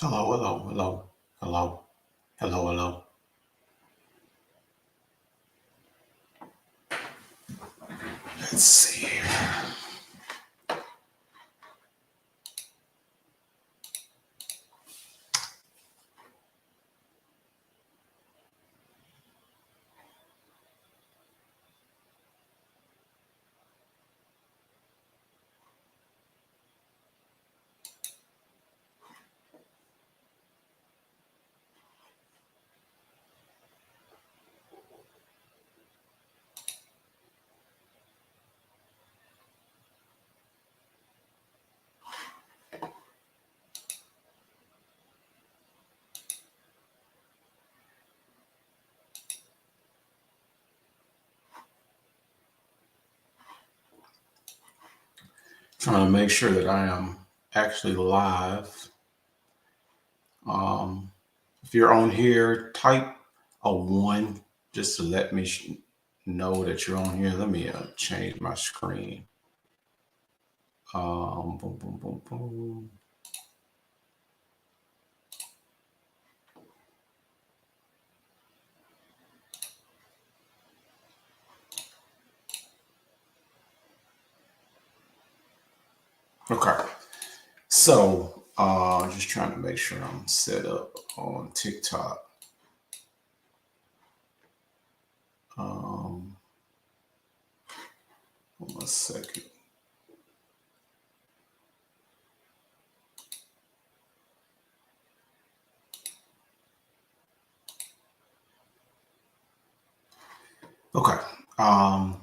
Hello, hello, hello, hello, hello, hello. Let's see here. Trying to make sure that I am actually live. Um, if you're on here, type a one just to let me know that you're on here. Let me change my screen. Boom, boom, boom, boom. Okay. So, just trying to make sure I'm set up on TikTok. Um, 1 second. Okay. Um,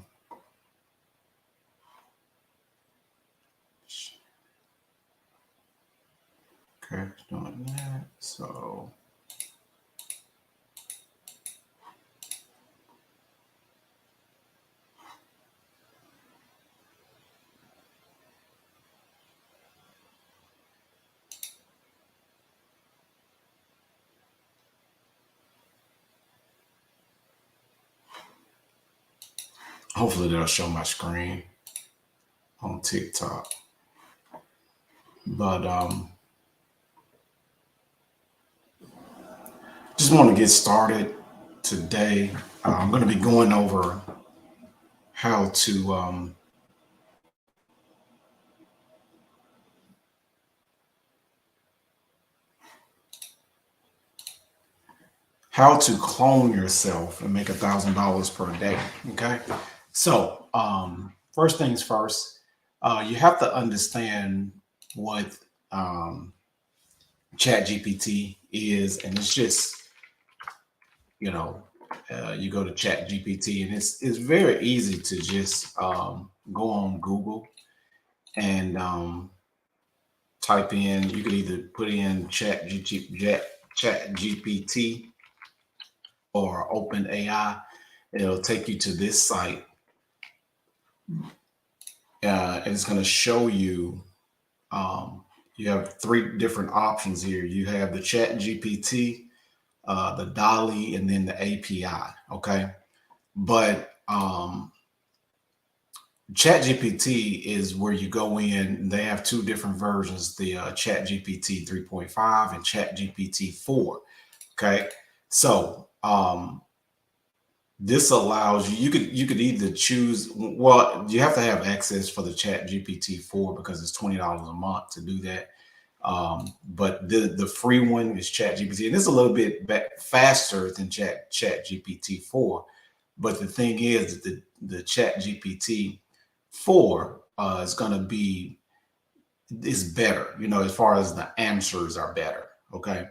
okay, doing that. So, hopefully that'll show my screen on TikTok. But just want to get started today. I'm going to be going over how to clone yourself and make $1,000 per day. Okay. So first things first, you have to understand what um, Chat GPT is, and it's just you know you go to Chat GPT, and it's very easy to just go on Google and type in. You could either put in Chat GPT or Open AI. It'll take you to this site, and it's going to show you. You have three different options here. You have the Chat GPT, the Dolly, and then the API. Okay, but ChatGPT is where you go in. They have two different versions: the ChatGPT 3.5 and ChatGPT 4. Okay, so this allows you. You could either choose. Well, you have to have access for the ChatGPT 4 because it's $20 a month to do that. But the free one is ChatGPT, and it's a little bit faster than ChatGPT 4. But the thing is that the ChatGPT 4 is going to be is better. As far as the answers are better. Okay.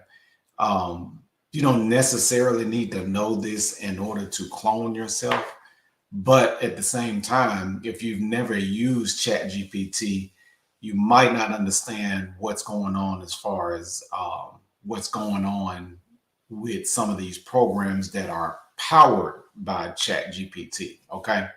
Um, you don't necessarily need to know this in order to clone yourself, but at the same time, if you've never used ChatGPT, you might not understand what's going on as far as what's going on with some of these programs that are powered by ChatGPT. Okay,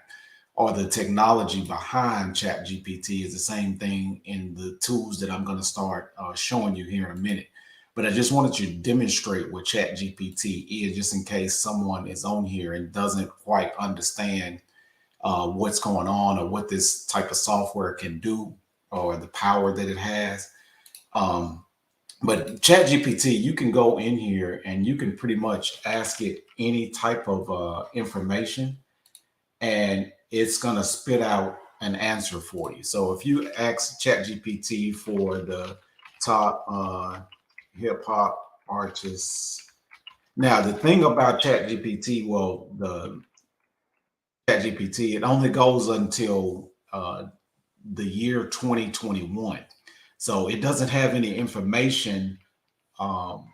or the technology behind ChatGPT is the same thing in the tools that I'm going to start showing you here in a minute. But I just wanted to demonstrate what ChatGPT is, just in case someone is on here and doesn't quite understand what's going on or what this type of software can do or the power that it has. Um, But ChatGPT, you can go in here and you can pretty much ask it any type of information, and it's gonna spit out an answer for you. So if you ask ChatGPT for the top hip hop artists, now the thing about ChatGPT, well, the ChatGPT, it only goes until the year 2021, so it doesn't have any information um,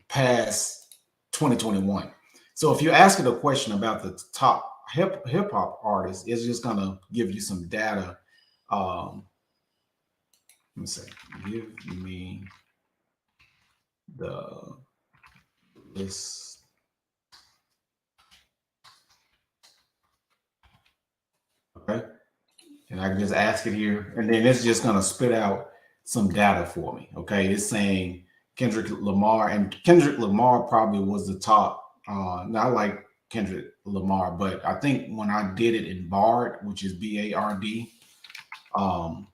past 2021. So if you ask it a question about the top hip hop artists, it's just gonna give you some data. Um, let me say, give me the list. Okay, and I can just ask it here, and then it's just gonna spit out some data for me. Okay, it's saying Kendrick Lamar, and Kendrick Lamar probably was the top. Not like Kendrick Lamar, but I think when I did it in Bard, which is BARD, um,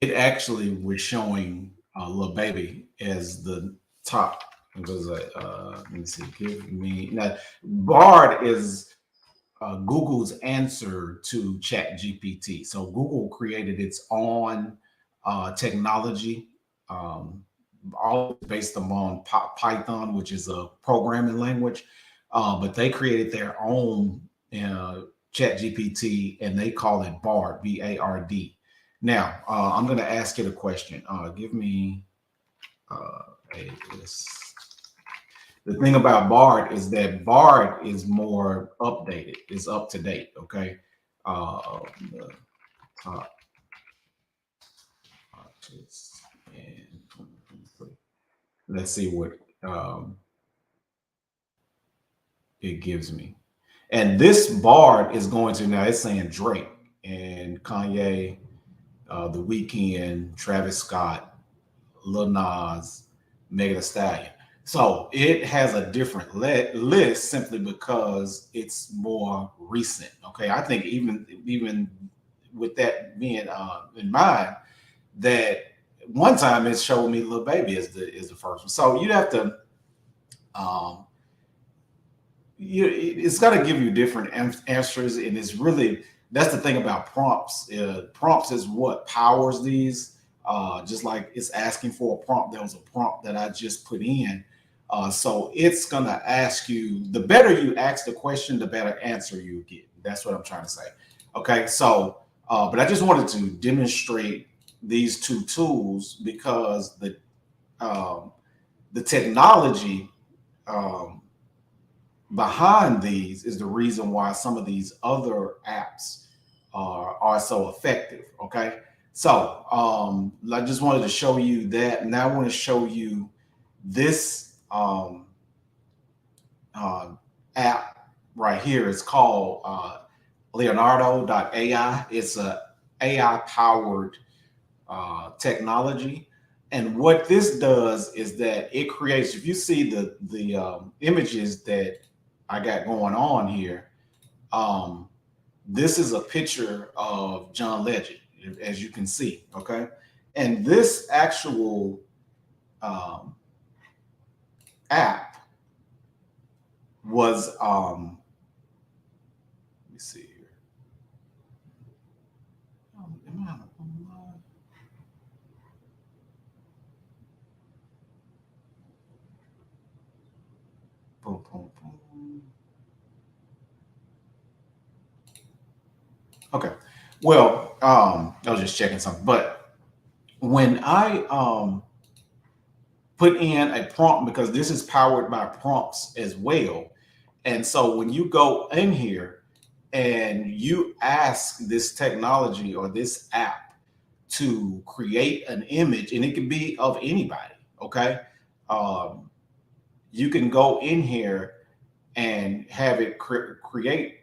it actually was showing Lil Baby as the top. It was a let me see, give me now. Bard is Google's answer to Chat GPT. So Google created its own technology, um, all based upon Python, which is a programming language. But they created their own uh, Chat GPT, and they call it Bard, BARD. Now, I'm going to ask it a question. Give me uh, a list. The thing about Bard is that Bard is more updated, is up to date. Okay. The top artists in 2023. Let's see what um, it gives me. And this Bard is going to now, it's saying Drake and Kanye, The Weeknd, Travis Scott, Lil Nas, Megan Thee Stallion. So it has a different list simply because it's more recent. Okay, I think even with that being in mind, that one time it showed me Lil Baby is the first one. So you'd have to um, it's got to give you different answers, and it's really that's the thing about prompts. Prompts is what powers these. Just like it's asking for a prompt, there was a prompt that I just put in. So it's gonna ask you. The better you ask the question, the better answer you get. That's what I'm trying to say. Okay, so but I just wanted to demonstrate these two tools because um, the technology. Um, Behind these is the reason why some of these other apps are so effective. Okay. So I just wanted to show you that. Now I want to show you this uh, app right here. It's called Leonardo.ai. It's a AI powered technology. And what this does is that it creates, if you see the images that I got going on here, um, this is a picture of John Legend, as you can see. Okay. And this actual um, app was, let me see here. Am I online? Boom, boom, boom. Okay. Well, I was just checking something, but when I put in a prompt, because this is powered by prompts as well, and so when you go in here and you ask this technology or this app to create an image, and it can be of anybody, okay, um, you can go in here and have it create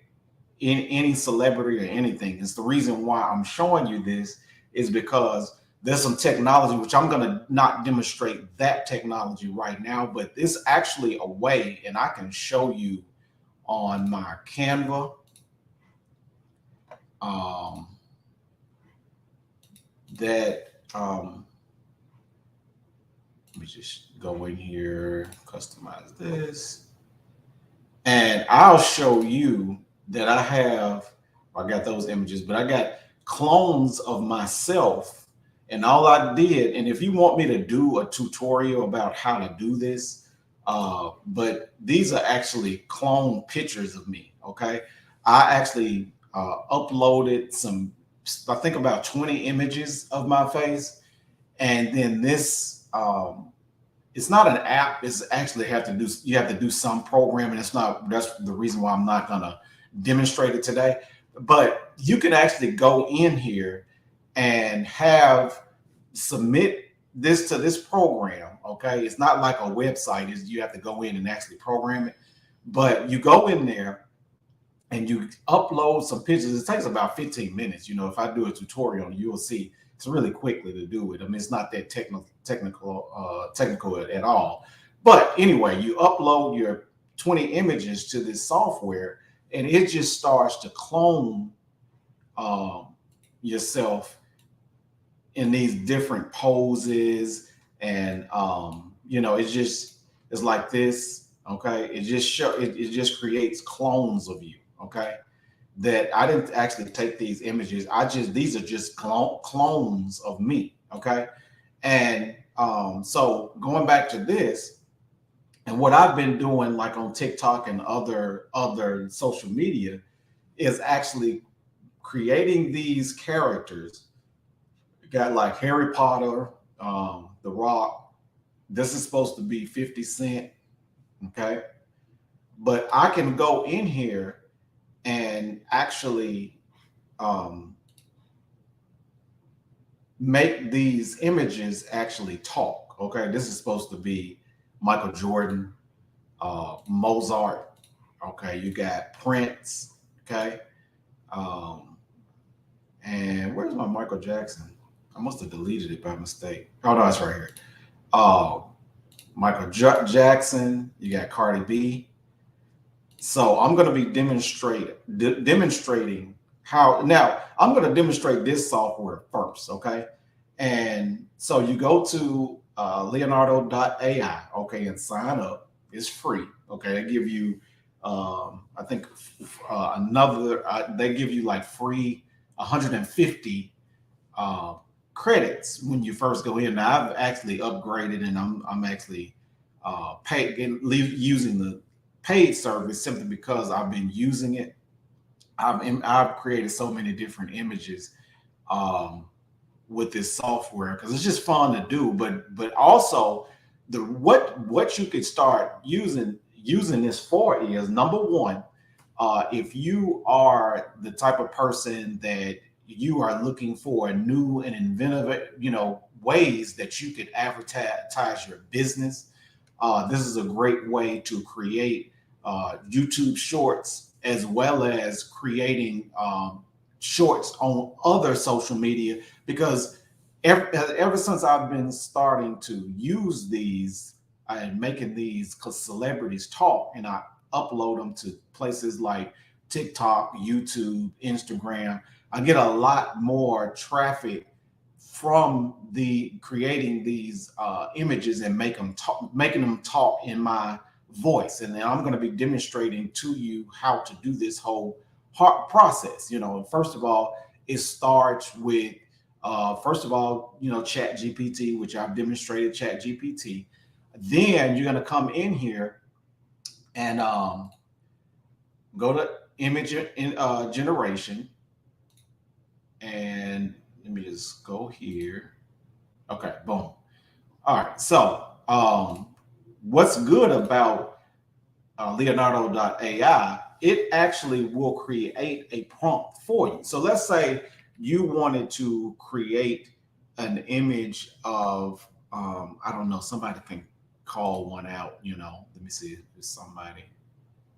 in any celebrity or anything. It's the reason why I'm showing you this is because there's some technology which I'm going to not demonstrate that technology right now, but it's actually a way, and I can show you on my Canva that Let me just go in here, customize this, and I'll show you that I got those images, but I got clones of myself. And all I did, and if you want me to do a tutorial about how to do this, but these are actually clone pictures of me. Okay. I actually uploaded I think about 20 images of my face. And then this, it's not an app. It's actually you have to do some programming. That's the reason why I'm not gonna demonstrate it today. But you can actually go in here and submit this to this program. Okay, it's not like a website. Is you have to go in and actually program it. But you go in there and you upload some pictures. It takes about 15 minutes. If I do a tutorial, you'll see it's really quickly to do it. I mean, it's not that technical at all. But anyway, you upload your 20 images to this software, and it just starts to clone um, yourself in these different poses, and it's like this. Okay, it just creates clones of you. Okay, that I didn't actually take these images. These are just clones of me. Okay, and so going back to this, and what I've been doing, like on TikTok and other social media, is actually creating these characters. You got like Harry Potter, The Rock. This is supposed to be 50 Cent. Okay, but I can go in here and actually make these images actually talk. Okay, this is supposed to be Michael Jordan, Mozart. Okay, you got Prince. Okay, um, and where's my Michael Jackson? I must have deleted it by mistake. Oh no, it's right here. Uh, Jackson. You got Cardi B. So I'm going to be demonstrating how. Now I'm going to demonstrate this software first, okay? And so you go to Leonardo.ai, okay, and sign up. It's free, okay? They give you, I think, they give you like free 150 uh, credits when you first go in. Now I've actually upgraded, and I'm actually using the paid service simply because I've been using it. I've created so many different images um, with this software because it's just fun to do. But also what you could start using this for is number one, if you are the type of person that you are looking for a new and inventive, ways that you could advertise your business. This is a great way to create YouTube shorts, as well as creating shorts on other social media, because ever since I've been starting to use these and making these celebrities talk, and I upload them to places like TikTok, YouTube, Instagram, I get a lot more traffic from the creating these images and making them talk in my voice. And then I'm going to be demonstrating to you how to do this whole process. First of all, it starts with Chat GPT, which I've demonstrated Chat GPT. Then you're going to come in here and go to image generation, and let me just go here. Okay, boom. All right. So what's good about Leonardo.ai, it actually will create a prompt for you. So let's say you wanted to create an image of, I don't know, somebody can call one out, let me see if it's somebody.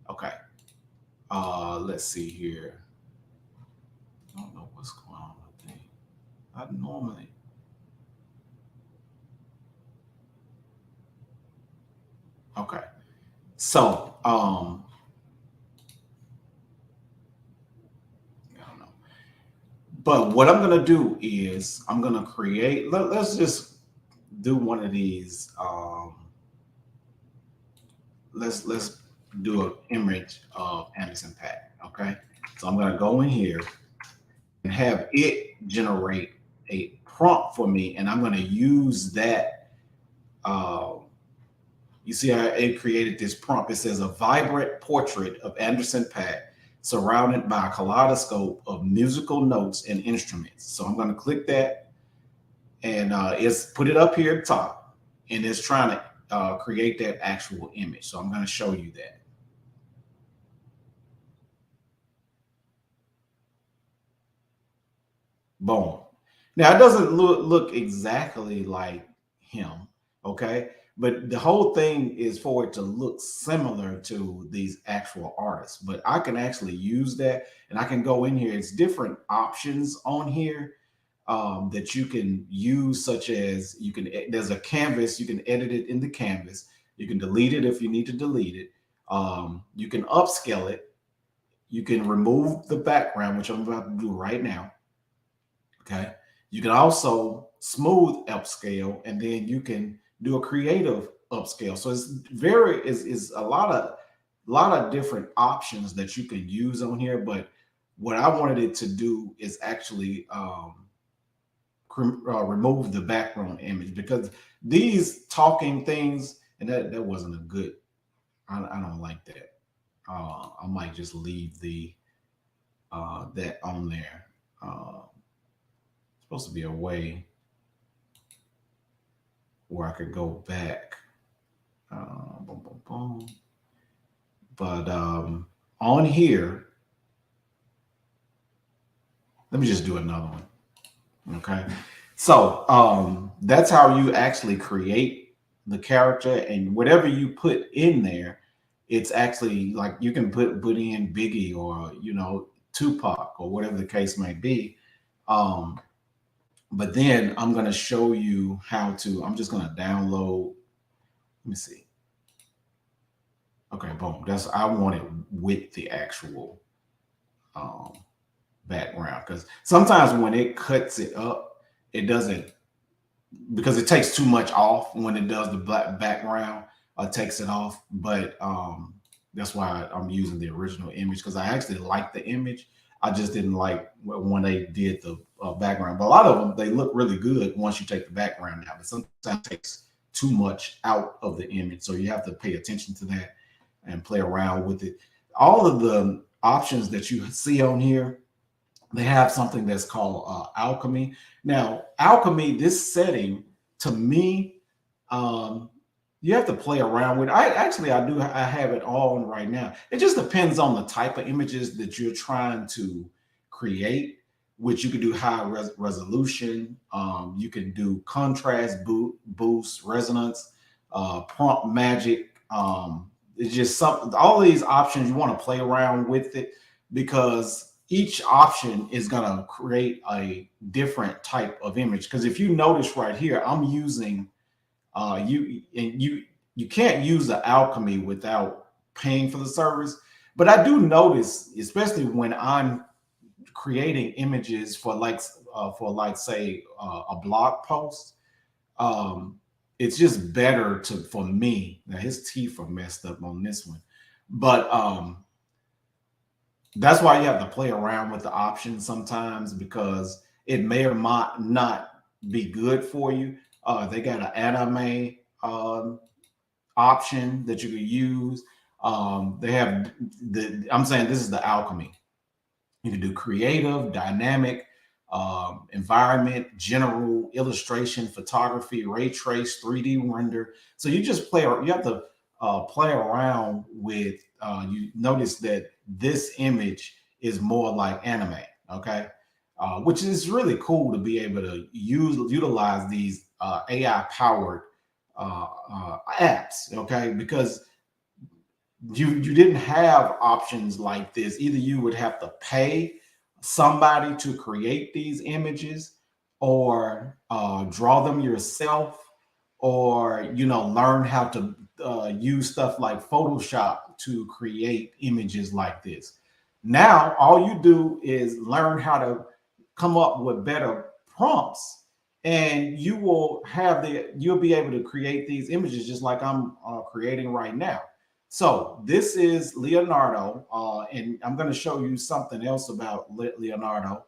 Okay. Let's see here. I don't know what's going on with me. I normally. Okay. So, I don't know. But what I'm going to do is I'm going to create, let's just do one of these. Let's do an image of Anderson Paak. Okay, so I'm gonna go in here and have it generate a prompt for me, and I'm gonna use that. Uh, you see how it created this prompt. It says a vibrant portrait of Anderson Paak surrounded by a kaleidoscope of musical notes and instruments. So I'm going to click that, and it's put it up here at the top, and it's trying to create that actual image. So I'm going to show you that. Boom. Now it doesn't look exactly like him, okay? But the whole thing is for it to look similar to these actual artists. But I can actually use that, and I can go in here. It's different options on here that you can use, such as there's a canvas, you can edit it in the canvas. You can delete it if you need to delete it. You can upscale it. You can remove the background, which I'm about to do right now. Okay. You can also smooth upscale, and then you can do a creative upscale. So it's very is a lot of different options that you can use on here. But what I wanted it to do is actually remove the background image, because these talking things, and that wasn't a good. I don't like that. I might just leave the that on there. Supposed to be a way where I could go back. Boom, boom, boom. But on here, let me just do another one. Okay. So that's how you actually create the character, and whatever you put in there, it's actually like you can put in Biggie, or Tupac, or whatever the case may be. Um, but then I'm going to show you how to. I'm just going to download. Let me see. Okay, boom. I want it with the actual um, background, because sometimes when it cuts it up, it doesn't, because it takes too much off when it does the black background. Takes it off, but that's why I'm using the original image, because I actually like the image. I just didn't like when they did the background. But a lot of them, they look really good once you take the background out. But sometimes it takes too much out of the image, so you have to pay attention to that and play around with it. All of the options that you see on here, they have something that's called alchemy. Now, alchemy, this setting, to me, you have to play around with. I have it on right now. It just depends on the type of images that you're trying to create, which you can do high resolution. You can do contrast, boost, resonance, prompt magic. It's just something. All these options, you want to play around with it, because each option is going to create a different type of image. Because if you notice right here, I'm using you can't use the alchemy without paying for the service. But I do notice, especially when I'm creating images for like say a blog post, it's just better for me. Now his teeth are messed up on this one, but that's why you have to play around with the options sometimes, because it may or might not be good for you. They got an anime option that you could use. They have I'm saying this is the alchemy. You can do creative, dynamic, environment, general, illustration, photography, ray trace, 3D render. So you just play. You have to play around with. You notice that this image is more like anime. Okay. Which is really cool to be able to utilize these AI powered apps, okay? Because you didn't have options like this. Either you would have to pay somebody to create these images, or draw them yourself, or learn how to use stuff like Photoshop to create images like this. Now all you do is learn how to come up with better prompts, and you'll be able to create these images just like I'm creating right now. So this is Leonardo, and I'm going to show you something else about Leonardo.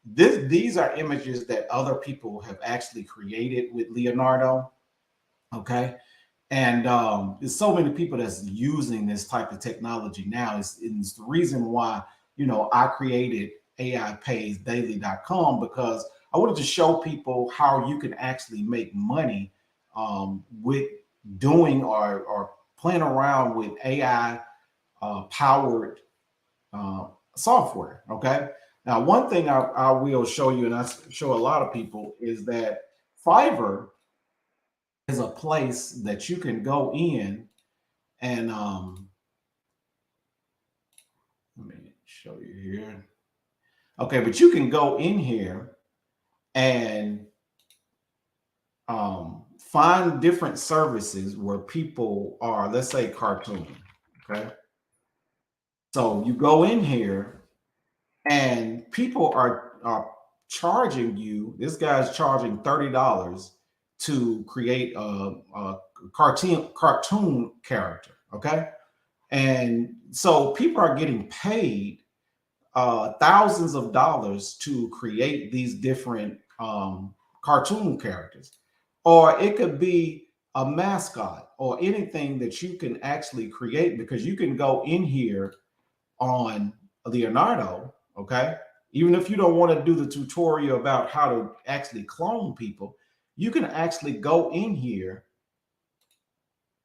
These are images that other people have actually created with Leonardo. Okay, and there's so many people that's using this type of technology now. It's the reason why, I created AIPaysDaily.com, because I wanted to show people how you can actually make money with doing or playing around with AI powered software. Okay. Now, one thing I will show you, and I show a lot of people, is that Fiverr is a place that you can go in and let me show you here. Okay, but you can go in here and find different services where people are, let's say, cartoon. Okay, so you go in here and people are charging you. This guy's charging $30 to create a cartoon character. Okay, and so people are getting paid thousands of dollars to create these different cartoon characters, or it could be a mascot or anything that you can actually create, because you can go in here on Leonardo. Okay, even if you don't want to do the tutorial about how to actually clone people, you can actually go in here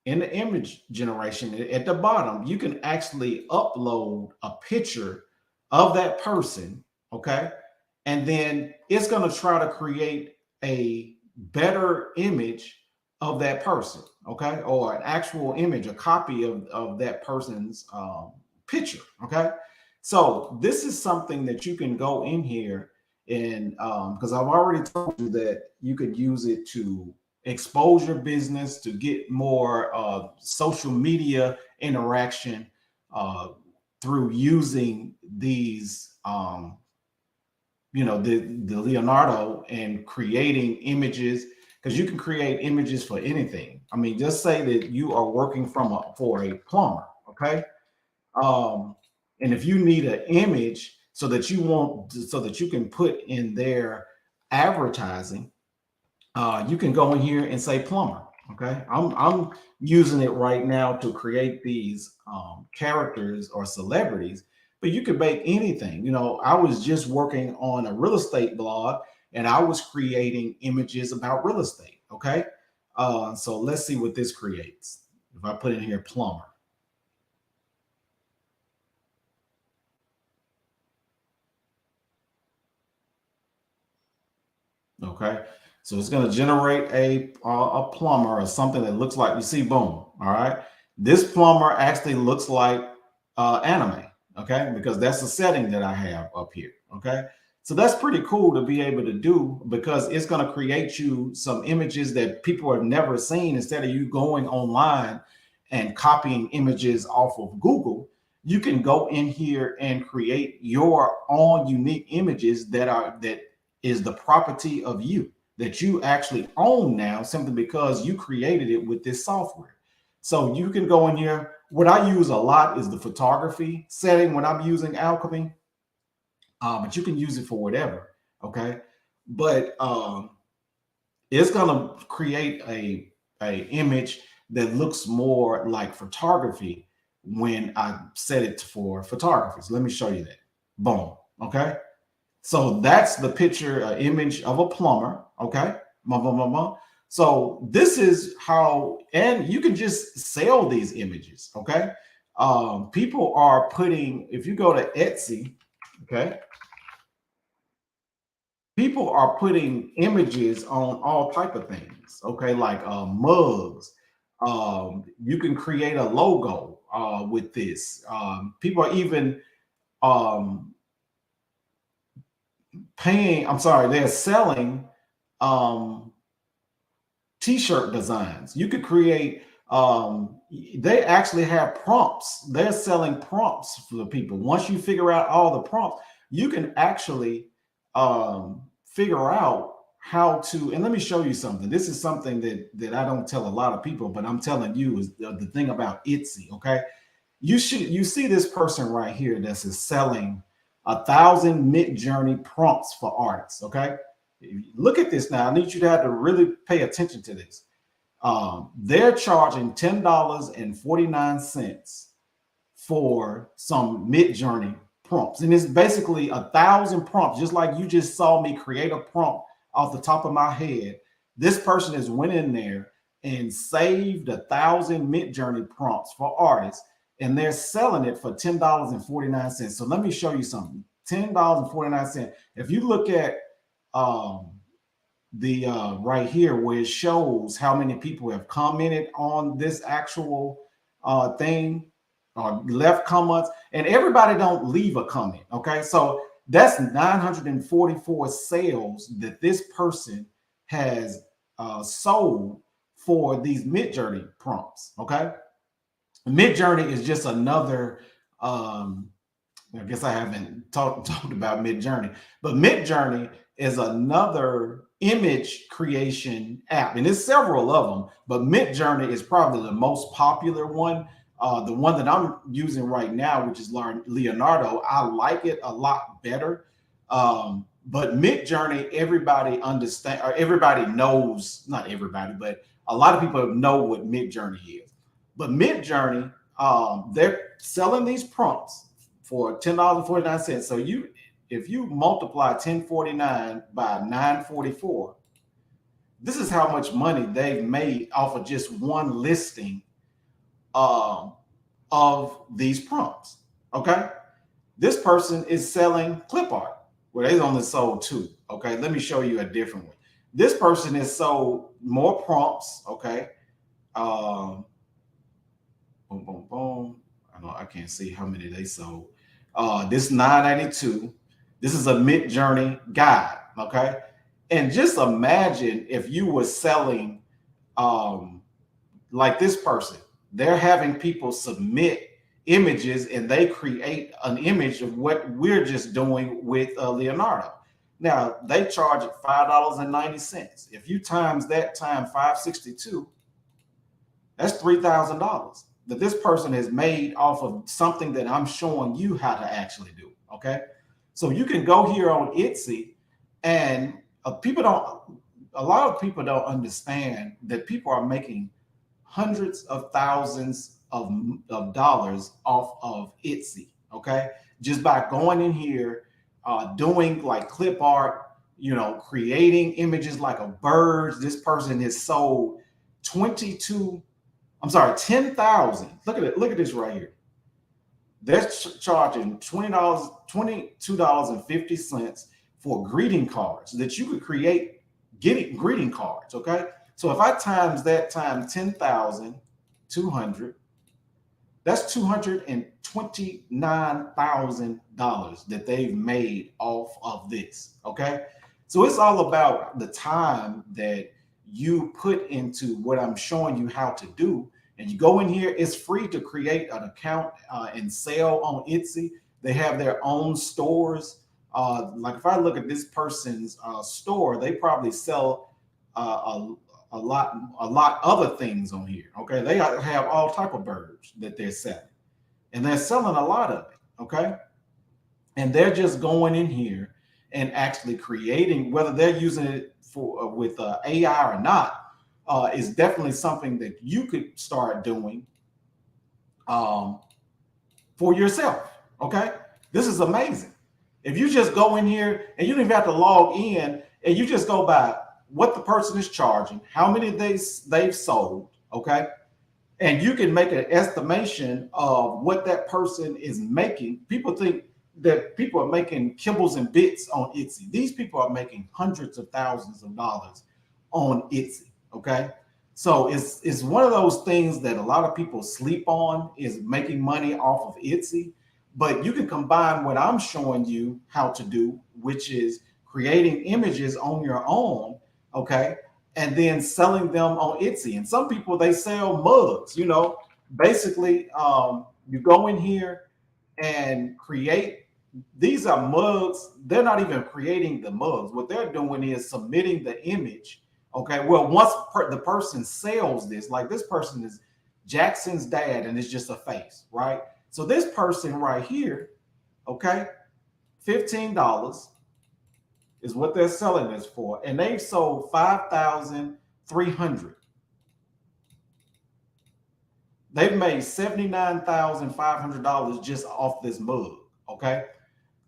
in the image generation at the bottom. You can actually upload a picture of that person. Okay, and then it's going to try to create a better image of that person. Okay, or an actual image, a copy of that person's picture. Okay, so this is something that you can go in here and because I've already told you that you could use it to expose your business, to get more social media interaction through using these the Leonardo, and creating images, because you can create images for anything. I mean, just say that you are working for a plumber. Okay, and if you need an image so that you can put in their advertising, you can go in here and say plumber. Okay, I'm using it right now to create these characters or celebrities, but you could make anything. I was just working on a real estate blog, and I was creating images about real estate. Okay, so let's see what this creates. If I put in here plumber. Okay, so it's going to generate a plumber or something that looks like, you see, boom. All right, this plumber actually looks like anime. Okay, because that's the setting that I have up here. Okay, so that's pretty cool to be able to do, because it's going to create you some images that people have never seen. Instead of you going online and copying images off of Google, you can go in here and create your own unique images that is the property of you, that you actually own now, simply because you created it with this software. So you can go in here. What I use a lot is the photography setting when I'm using Alchemy, but you can use it for whatever. Okay, but it's gonna create a image that looks more like photography when I set it for photography. So let me show you that. Boom. Okay. So that's the picture, image of a plumber. Okay. So this is how, and you can just sell these images. Okay. People are putting, if you go to Etsy, okay, people are putting images on all type of things. Okay. Like mugs. You can create a logo with this. People are even they're selling um t-shirt designs. You could create they actually have prompts. They're selling prompts for the people. Once you figure out all the prompts, you can actually figure out how to, and let me show you something. This is something that I don't tell a lot of people, but I'm telling you is the thing about Etsy. Okay, you see this person right here that's is selling 1,000 mid-journey prompts for artists. Okay, look at this now. I need you to have to really pay attention to this. They're charging $10.49 for some mid-journey prompts, and it's basically 1,000 prompts, just like you just saw me create a prompt off the top of my head. This person has went in there and saved 1,000 mid-journey prompts for artists, and they're selling it for $10.49. So let me show you something. $10.49. If you look at um, the right here where it shows how many people have commented on this actual thing or left comments, and everybody don't leave a comment. Okay, so that's 944 sales that this person has sold for these mid-journey prompts. Okay, mid-journey is just another I guess I haven't talked about Mid-Journey, but Mid-Journey is another image creation app, and there's several of them, but Mid-Journey is probably the most popular one. The one that I'm using right now, which is Leonardo, I like it a lot better. But Mid-Journey, everybody understand, or everybody knows, not everybody, but a lot of people know what Mid-Journey is. But Mid-Journey, they're selling these prompts for $10.49. So if you multiply 1049 by 944, this is how much money they've made off of just one listing of these prompts. Okay, this person is selling clip art. Well, they've only sold two. Okay, let me show you a different one. This person has sold more prompts. Okay, boom, boom, boom. I can't see how many they sold. This 992. This is a Mid-Journey guide. Okay, and just imagine if you were selling like this person. They're having people submit images, and they create an image of what we're just doing with Leonardo. Now they charge it $5.90. If you times that time 562, that's $3,000 that this person has made off of something that I'm showing you how to actually do. Okay, so you can go here on Etsy, and a lot of people don't understand that people are making hundreds of thousands of dollars off of Etsy. Okay, just by going in here, doing like clip art, creating images like a bird. This person has sold 10,000. Look at it. Look at this right here. They're charging $22.50 for greeting cards that you could create, getting greeting cards. Okay, so if I times that time 10,200, that's $229,000 that they've made off of this. Okay, so it's all about the time that you put into what I'm showing you how to do. And you go in here, it's free to create an account and sell on Etsy. They have their own stores. Like if I look at this person's store, they probably sell a lot other things on here. Okay, they have all type of birds that they're selling, and they're selling a lot of it. Okay, and they're just going in here and actually creating, whether they're using it for with AI or not, is definitely something that you could start doing for yourself. Okay, this is amazing. If you just go in here and you don't even have to log in, and you just go by what the person is charging, how many they've sold. Okay, and you can make an estimation of what that person is making. People think that people are making kibbles and bits on Etsy. These people are making hundreds of thousands of dollars on Etsy. Okay, so it's one of those things that a lot of people sleep on, is making money off of Etsy. But you can combine what I'm showing you how to do, which is creating images on your own. Okay, and then selling them on Etsy. And some people, they sell mugs. Basically, you go in here and create these are mugs. They're not even creating the mugs. What they're doing is submitting the image. Okay. Well, once the person sells this, like this person is Jackson's dad, and it's just a face, right? So this person right here, okay, $15 is what they're selling this for, and they've sold 5,300. They've made $79,500 just off this mug. Okay.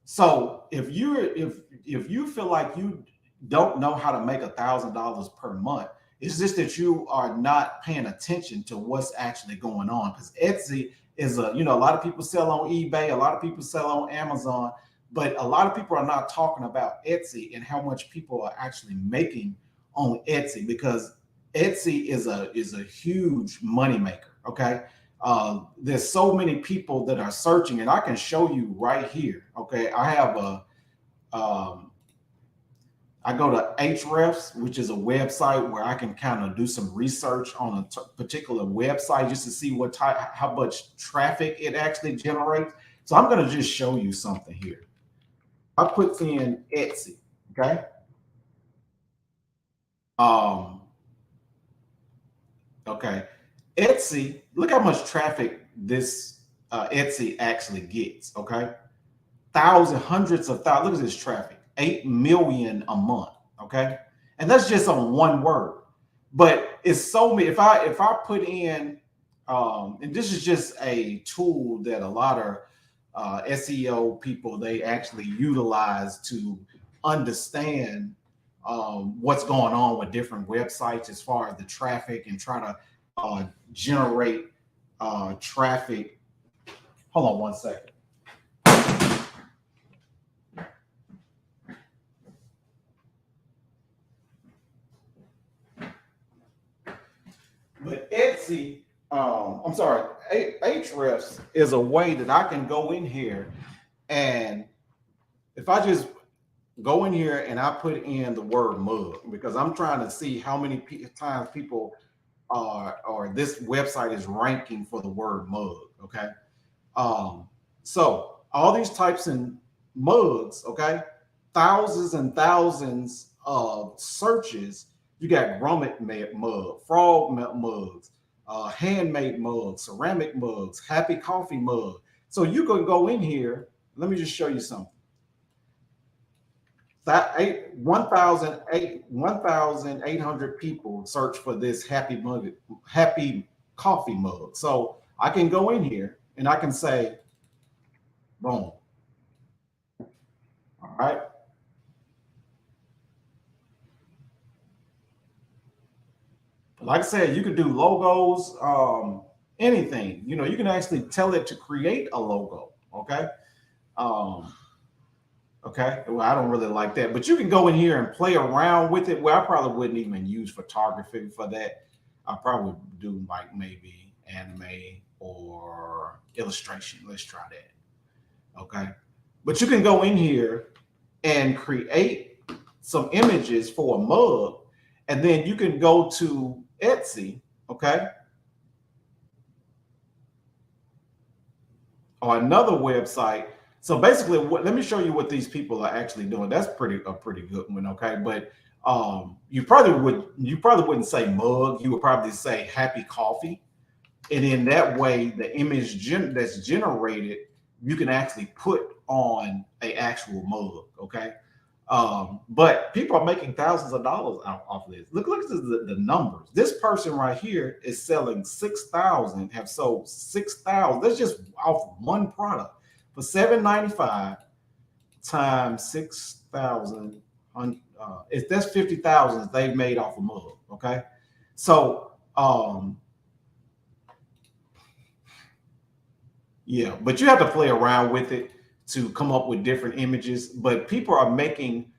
So if you feel like you don't know how to make $1,000 per month, it's just that you are not paying attention to what's actually going on. Because Etsy is a a lot of people sell on eBay, a lot of people sell on Amazon, but a lot of people are not talking about Etsy and how much people are actually making on Etsy, because Etsy is a huge money maker. Okay. There's so many people that are searching, and I can show you right here. Okay. I have um, I go to Ahrefs, which is a website where I can kind of do some research on a particular website just to see what type, how much traffic it actually generates. So I'm going to just show you something here. I put in Etsy. Okay. Um, okay. Etsy, look how much traffic this Etsy actually gets. Okay. Thousands, hundreds of thousands. Look at this traffic, 8 million a month. Okay. And that's just on one word. But it's so many. If I put in, and this is just a tool that a lot of SEO people, they actually utilize to understand what's going on with different websites as far as the traffic, and try to generate traffic. Hold on one second. But Etsy, I'm sorry, Ahrefs is a way that I can go in here, and if I just go in here and I put in the word mug, because I'm trying to see how many times people are, or this website is ranking for the word mug. Okay. So all these types in mugs, okay, thousands and thousands of searches. You got grommet mug, frog mugs, handmade mugs, ceramic mugs, happy coffee mug. So you can go in here. Let me just show you something. That 1,800 people search for this happy coffee mug. So I can go in here and I can say, boom. All right. Like I said, you could do logos, anything. You can actually tell it to create a logo. Okay. Um, okay. Well, I don't really like that, but you can go in here and play around with it. Well, I probably wouldn't even use photography for that. I probably do like maybe anime or illustration. Let's try that. Okay. But you can go in here and create some images for a mug, and then you can go to Etsy, okay, or another website. So basically, let me show you what these people are actually doing. That's a pretty good one, okay. But you probably wouldn't say mug. You would probably say happy coffee, and in that way, the image that's generated, you can actually put on a actual mug, okay. But people are making thousands of dollars off of this. Look at the numbers. This person right here is selling 6,000, have sold 6,000. That's just off one product for $7.95 times 6,000. If that's 50,000 they've made off a mug. Okay, so yeah, but you have to play around with it to come up with different images. But people are making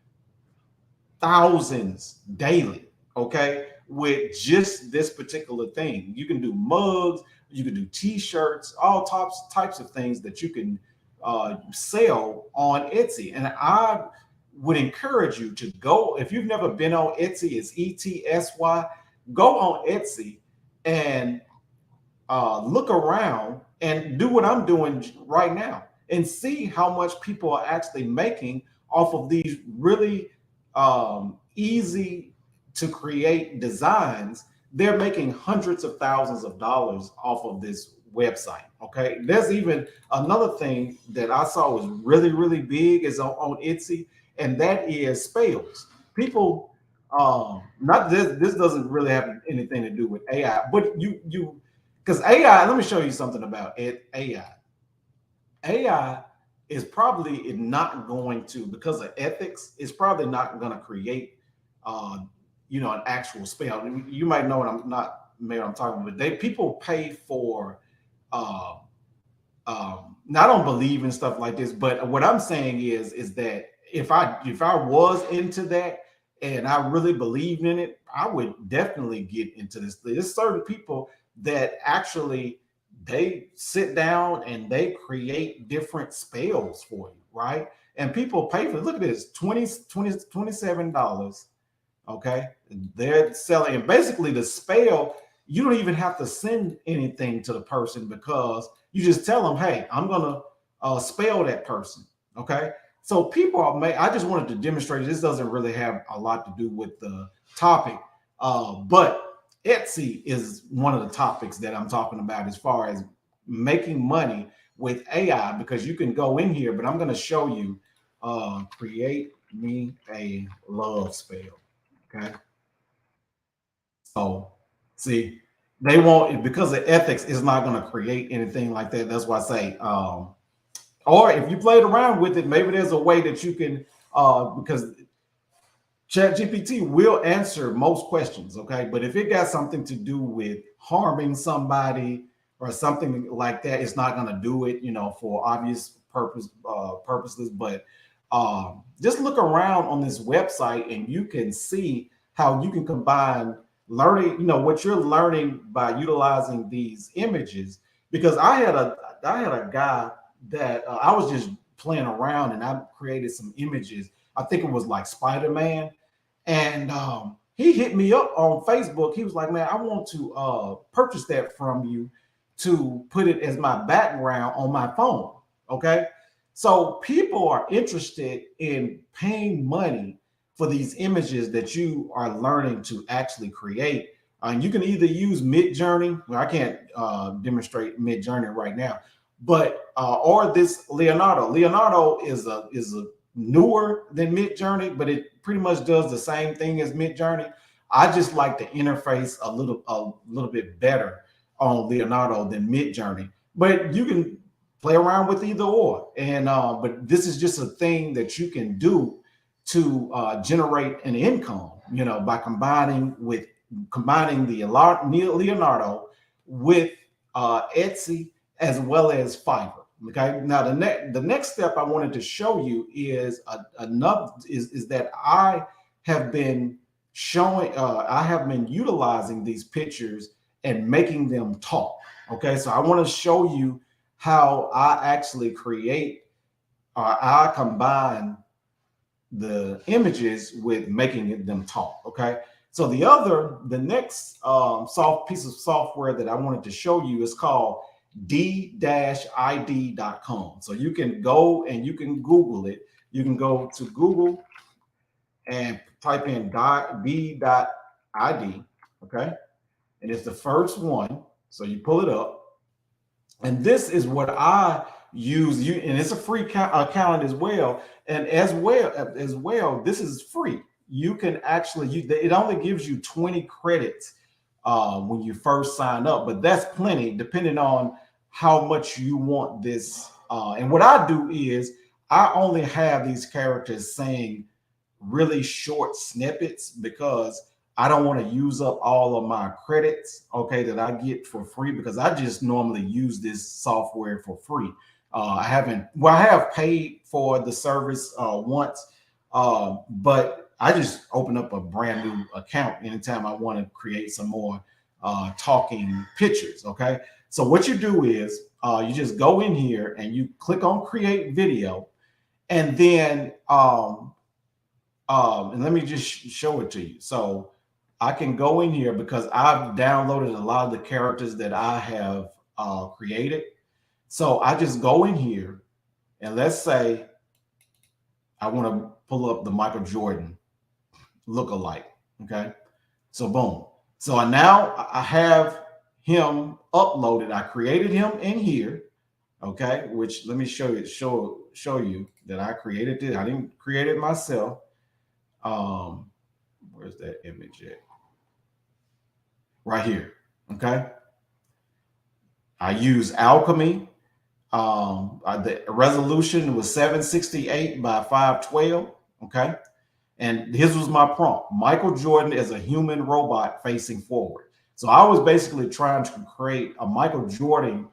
thousands daily, okay, with just this particular thing. You can do mugs, you can do t-shirts, all types of things that you can sell on Etsy. And I would encourage you to go, if you've never been on Etsy, it's ETSY, go on Etsy and look around and do what I'm doing right now. and see how much people are actually making off of these really easy to create designs. They're making hundreds of thousands of dollars off of this website. Okay, there's even another thing that I saw was really, really big is on Etsy, and that is spells. People, not this doesn't really have anything to do with AI, but you because AI. Let me show you something about it. AI is probably not going to, because of ethics, it's probably not going to create, uh, an actual spell. You might know what I'm not, maybe I'm talking, but people pay for. Uh, now I don't believe in stuff like this, but what I'm saying is that if I was into that and I really believed in it, I would definitely get into this. There's certain people that actually they sit down and they create different spells for you, right? And people pay for it. Look at this, 27 dollars. Okay, they're selling, and basically the spell, you don't even have to send anything to the person because you just tell them, hey, I'm gonna spell that person. Okay, so people are I just wanted to demonstrate, this doesn't really have a lot to do with the topic, but Etsy is one of the topics that I'm talking about as far as making money with AI, because you can go in here, but I'm going to show you, create me a love spell. Okay. So see, they won't, because of ethics, it's not going to create anything like that. That's why I say, or if you played around with it, maybe there's a way that you can, because ChatGPT will answer most questions, okay? But if it got something to do with harming somebody or something like that, it's not going to do it, for obvious purposes. But just look around on this website, and you can see how you can combine learning, what you're learning by utilizing these images. Because I had a guy that I was just playing around, and I created some images. I think it was like Spider-Man, and he hit me up on Facebook. He was like, "Man, I want to purchase that from you to put it as my background on my phone." Okay, so people are interested in paying money for these images that you are learning to actually create. And you can either use Mid-Journey. Well, I can't demonstrate Mid-Journey right now, but or this Leonardo. Leonardo is a newer than Mid-Journey, but it pretty much does the same thing as Mid-Journey. I just like the interface a little bit better on Leonardo than Mid-Journey. But you can play around with either or. And but this is just a thing that you can do to generate an income, by combining the Leonardo with Etsy as well as Fiverr. Okay. Now the next step I wanted to show you is another is that have been I have been utilizing these pictures and making them talk. Okay, so I want to show you how I actually create, I combine the images with making them talk. Okay, so the next soft piece of software that I wanted to show you is called d-id.com. So you can go and you can Google it. You can go to Google and type in d.id. Okay, and it's the first one. So you pull it up, and this is what I use. And it's a free account as well. And as well, this is free. You can actually it only gives you 20 credits when you first sign up, but that's plenty depending on how much you want this. And what I do is I only have these characters saying really short snippets because I don't want to use up all of my credits, okay, that I get for free, because I just normally use this software for free. I have paid for the service once, but I just open up a brand new account anytime I want to create some more talking pictures, okay? So what you do is you just go in here and you click on create video, and then and let me just show it to you. So I can go in here because I've downloaded a lot of the characters that I have created. So I just go in here And let's say I want to pull up the Michael Jordan look-alike. Okay. So boom. So now I have him uploaded. I created him in here. Okay, which let me show you that I created it. I didn't create it myself. Um, where's that image at? Right here. Okay. I use Alchemy. The resolution was 768 by 512. Okay. And his was my prompt. Michael Jordan is a human robot facing forward. So I was basically trying to create a Michael Jordan.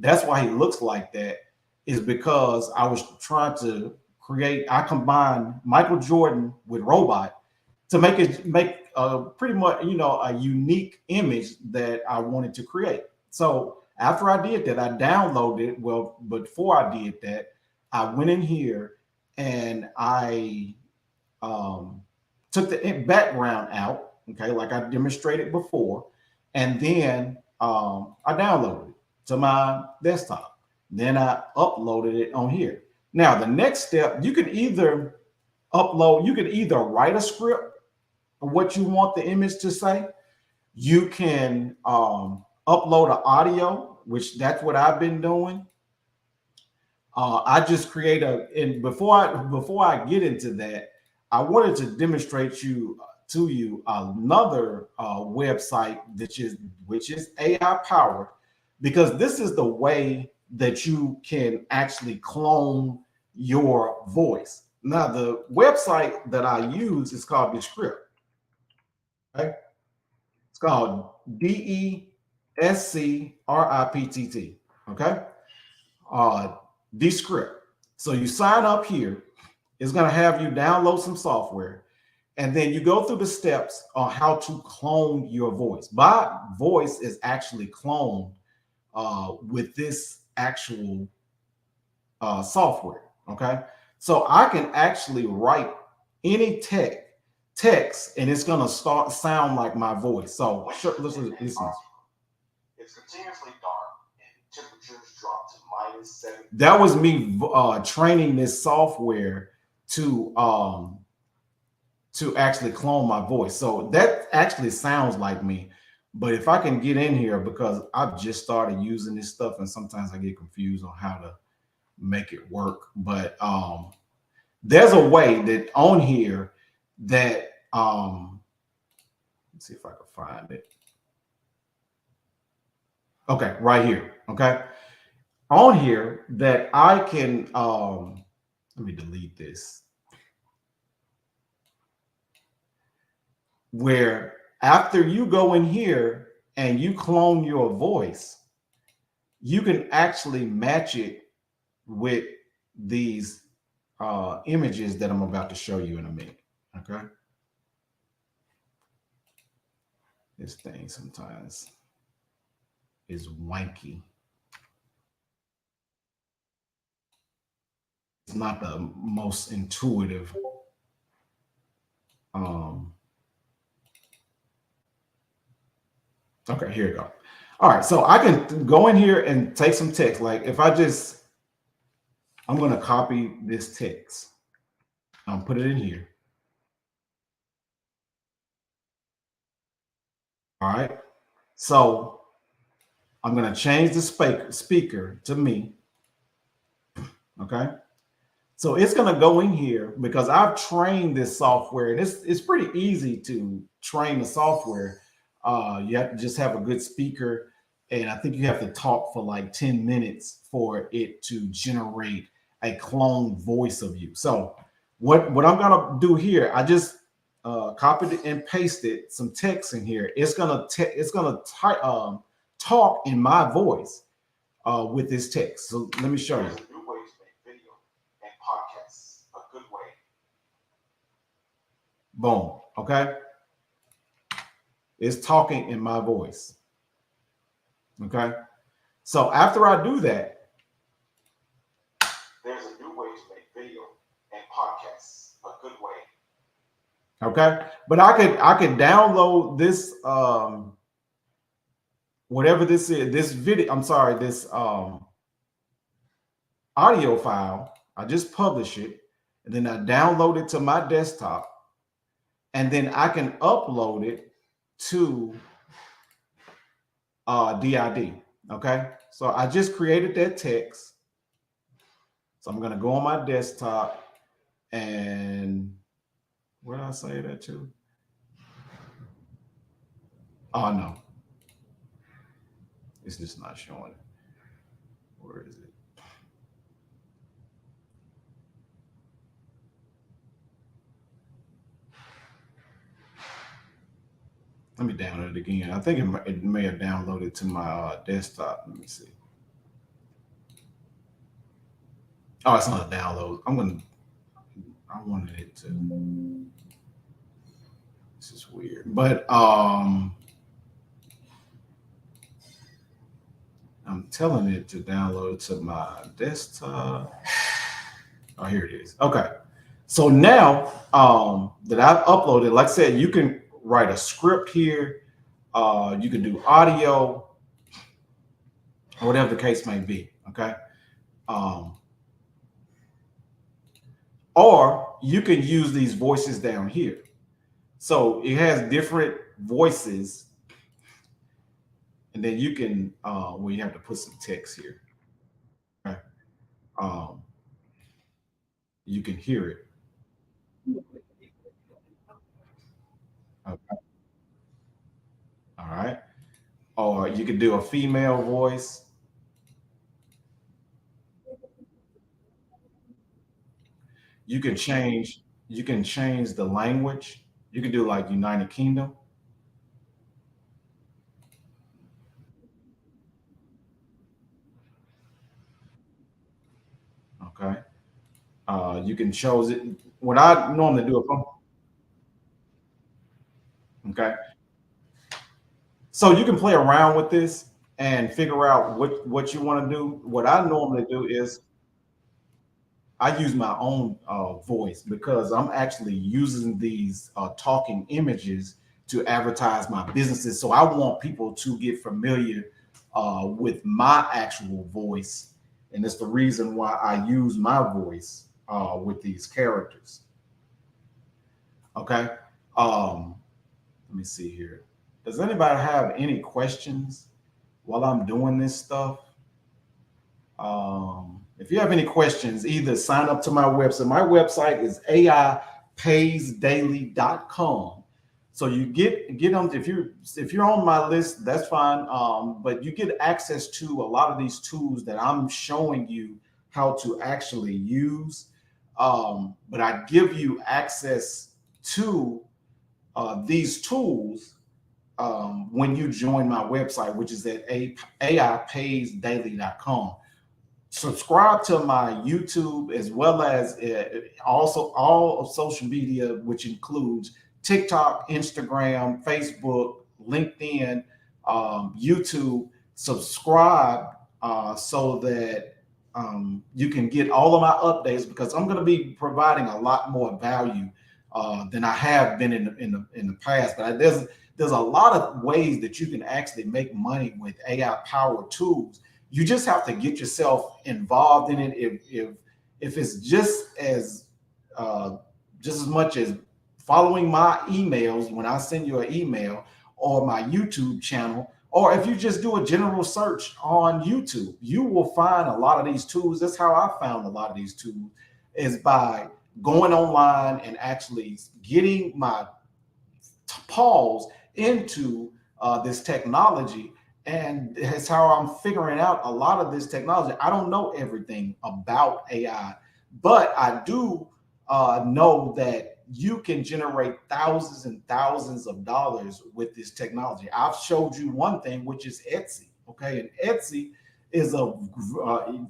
That's why he looks like that, is because I was trying to create, I combined Michael Jordan with robot to make pretty much, a unique image that I wanted to create. So after I did that, I downloaded it. Well, before I did that, I went in here and I took the background out, okay, like I demonstrated before, and then I downloaded it to my desktop. Then I uploaded it on here. Now, the next step, you could either write a script of what you want the image to say. You can upload an audio, which that's what I've been doing. I just create and before I get into that, I wanted to demonstrate to you another website which is AI powered, because this is the way that you can actually clone your voice. Now, the website that I use is called Descript. Okay? It's called DESCRIPTT. Okay? Descript. So you sign up here. It's going to have you download some software, and then you go through the steps on how to clone your voice. My voice is actually cloned with this actual software. Okay, so I can actually write any text, and it's going to start sound like my voice. So listen. It's continuously dark and temperatures drop to -7. That was me training this software to actually clone my voice. So that actually sounds like me. But if I can get in here, because I've just started using this stuff and sometimes I get confused on how to make it work. But there's a way that on here that let's see if I can find it. Okay, right here. Okay. On here that I can let me delete this. Where after you go in here and you clone your voice, you can actually match it with these images that I'm about to show you in a minute. Okay. This thing sometimes is wanky. It's not the most intuitive. Okay, here we go. All right, so I can go in here and take some text. Like if I'm going to copy this text. Put it in here. All right. So I'm going to change the speaker to me. Okay. So it's going to go in here because I've trained this software, and it's pretty easy to train the software. You have to just have a good speaker, and I think you have to talk for like 10 minutes for it to generate a clone voice of you. So what I'm going to do here, I just copied and pasted some text in here. It's going to talk in my voice with this text. So let me show you. Boom. Okay. It's talking in my voice. Okay. So after I do that, there's a new way to make video and podcasts a good way. Okay. But I could download this whatever this is, this video, I'm sorry, this audio file. I just publish it, and then I download it to my desktop, and then I can upload it to DID. Okay, so I just created that text. So I'm gonna go on my desktop, and where did I say that to? Oh no, it's just not showing it. Where is it? Let me download it again. I think it may have downloaded to my desktop. Let me see. Oh, it's not a download. I wanted it to. This is weird, but I'm telling it to download to my desktop. Oh, here it is. Okay. So now that I've uploaded, like I said, you can write a script here. You can do audio, or whatever the case may be. Okay. Um, or you can use these voices down here. So it has different voices, and then you can, well, you have to put some text here. Okay. Um, you can hear it. Okay. All right. Or you can do a female voice. You can change. You can change the language. You can do like United Kingdom. Okay. You can choose it. What I normally do, okay. So you can play around with this and figure out what you want to do. What I normally do is I use my own voice because I'm actually using these talking images to advertise my businesses. So I want people to get familiar with my actual voice, and it's the reason why I use my voice with these characters. Okay. Um, Let me see here. Does anybody have any questions while I'm doing this stuff? If you have any questions, either sign up to my website. My website is aipaysdaily.com. So you get on if you're on my list, that's fine. But you get access to a lot of these tools that I'm showing you how to actually use. But I give you access to these tools when you join my website, which is at aipaysdaily.com. Subscribe to my YouTube as well as also all of social media, which includes TikTok, Instagram, Facebook, LinkedIn, YouTube. Subscribe so that you can get all of my updates because I'm going to be providing a lot more value than I have been in the past. But there's a lot of ways that you can actually make money with AI powered tools. You just have to get yourself involved in it. If it's uh, just as much as following my emails when I send you an email, or my YouTube channel, or if you just do a general search on YouTube, you will find a lot of these tools. That's how I found a lot of these tools, is by going online and actually getting my paws into this technology. And it's how I'm figuring out a lot of this technology. I don't know everything about AI, but I do know that you can generate thousands and thousands of dollars with this technology. I've showed you one thing, which is Etsy. Okay, and Etsy is a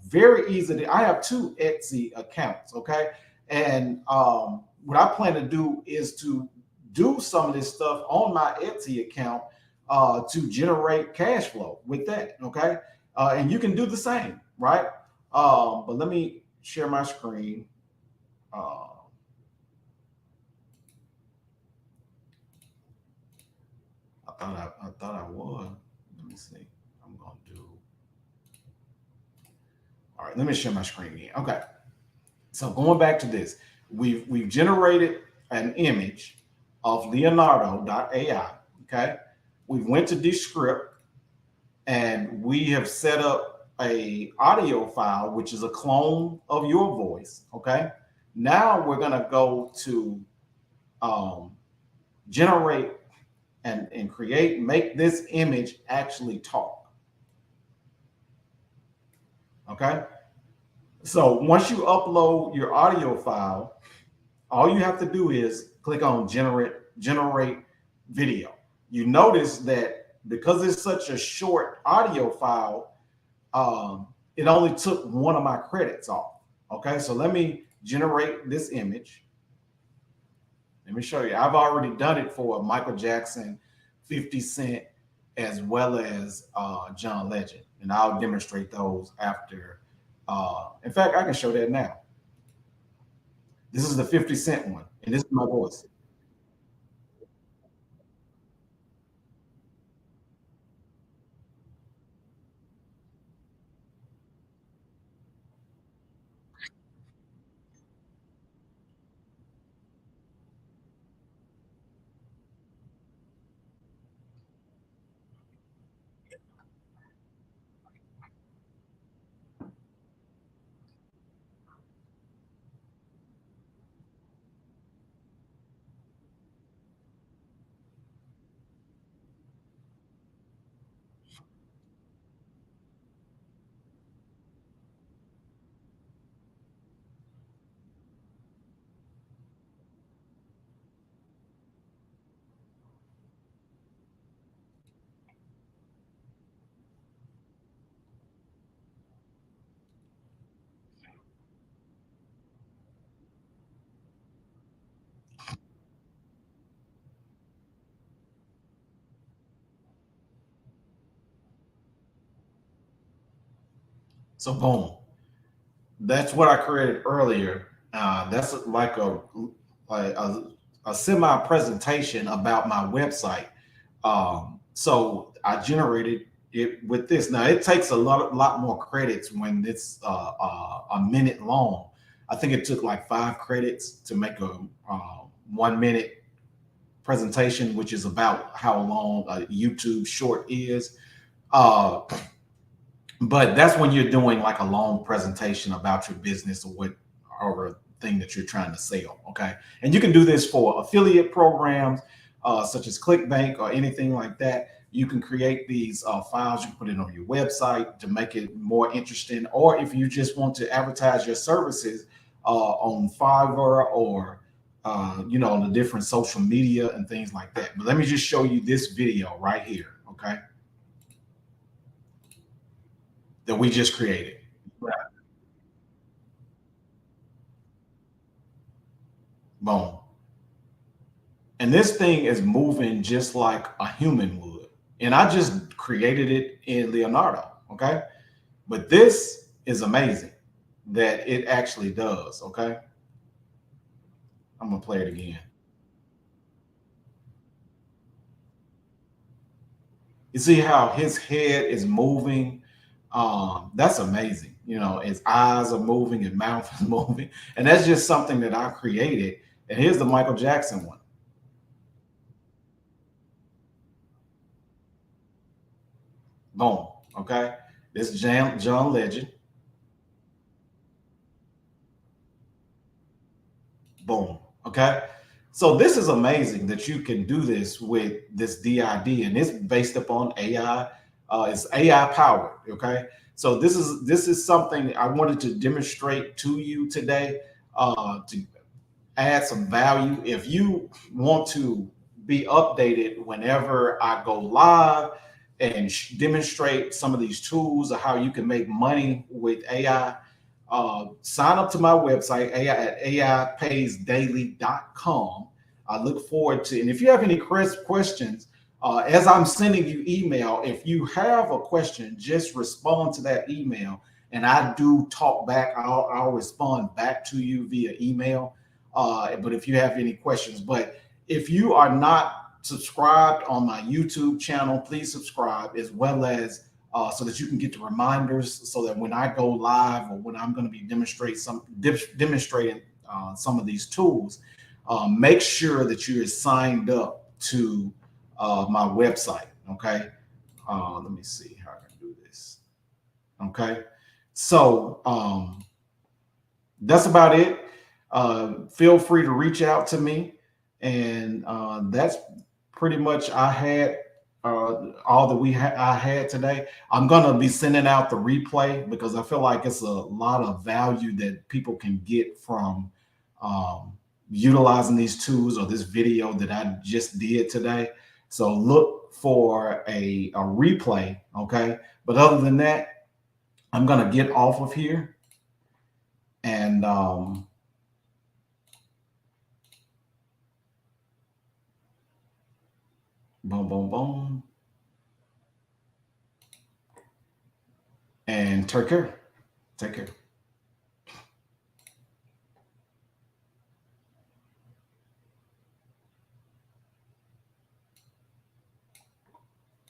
very easy. I have two Etsy accounts. Okay, and what I plan to do is to do some of this stuff on my Etsy account to generate cash flow with that. Okay. And you can do the same, right? But let me share my screen. Uh, I thought I was. Let me see. I'm going to do. All right, let me share my screen again. Okay, so going back to this, we've generated an image of Leonardo.ai. Okay, we went to Descript and we have set up a audio file, which is a clone of your voice. Okay, now we're gonna go to um, generate and create, make this image actually talk. Okay, so once you upload your audio file, all you have to do is click on generate video. You notice that because it's such a short audio file, it only took one of my credits off. Okay, so let me generate this image. Let me show you. I've already done it for Michael Jackson, 50 Cent, as well as John Legend. And I'll demonstrate those after. In fact, I can show that now. This is the 50 Cent one, and this is my voice. So boom, that's what I created earlier. That's like a semi presentation about my website. So I generated it with this. Now it takes a lot more credits when it's a minute long. I think it took like 5 credits to make a 1 minute presentation, which is about how long a YouTube short is. Uh, but that's when you're doing like a long presentation about your business or what or thing that you're trying to sell. Okay, and you can do this for affiliate programs such as ClickBank or anything like that. You can create these files. You can put it on your website to make it more interesting, or if you just want to advertise your services on Fiverr or on the different social media and things like that. But let me just show you this video right here. Okay, that we just created. Boom. And this thing is moving just like a human would. And I just created it in Leonardo. Okay. But this is amazing that it actually does. Okay. I'm going to play it again. You see how his head is moving? That's amazing. His eyes are moving, his mouth is moving. And that's just something that I created. And here's the Michael Jackson one. Boom. Okay. This is John Legend. Boom. Okay. So this is amazing that you can do this with this DID, and it's based upon AI. It's AI powered. Okay. So this is something I wanted to demonstrate to you today to add some value. If you want to be updated whenever I go live and demonstrate some of these tools of how you can make money with AI, sign up to my website at aipaysdaily.com. I look forward to, and if you have any questions, as I'm sending you email, if you have a question, just respond to that email, and I do talk back. I'll respond back to you via email. But if you have any questions, but if you are not subscribed on my YouTube channel, please subscribe, as well as so that you can get the reminders, so that when I go live or when I'm going to be demonstrating some of these tools, make sure that you're signed up to my website. Okay. Let me see how I can do this. Okay. So that's about it. Feel free to reach out to me. And that's pretty much I had all that I had today. I'm gonna be sending out the replay because I feel like it's a lot of value that people can get from um, utilizing these tools or this video that I just did today. So look for a replay, okay? But other than that, I'm gonna get off of here and boom, boom, boom, and take care. Take care.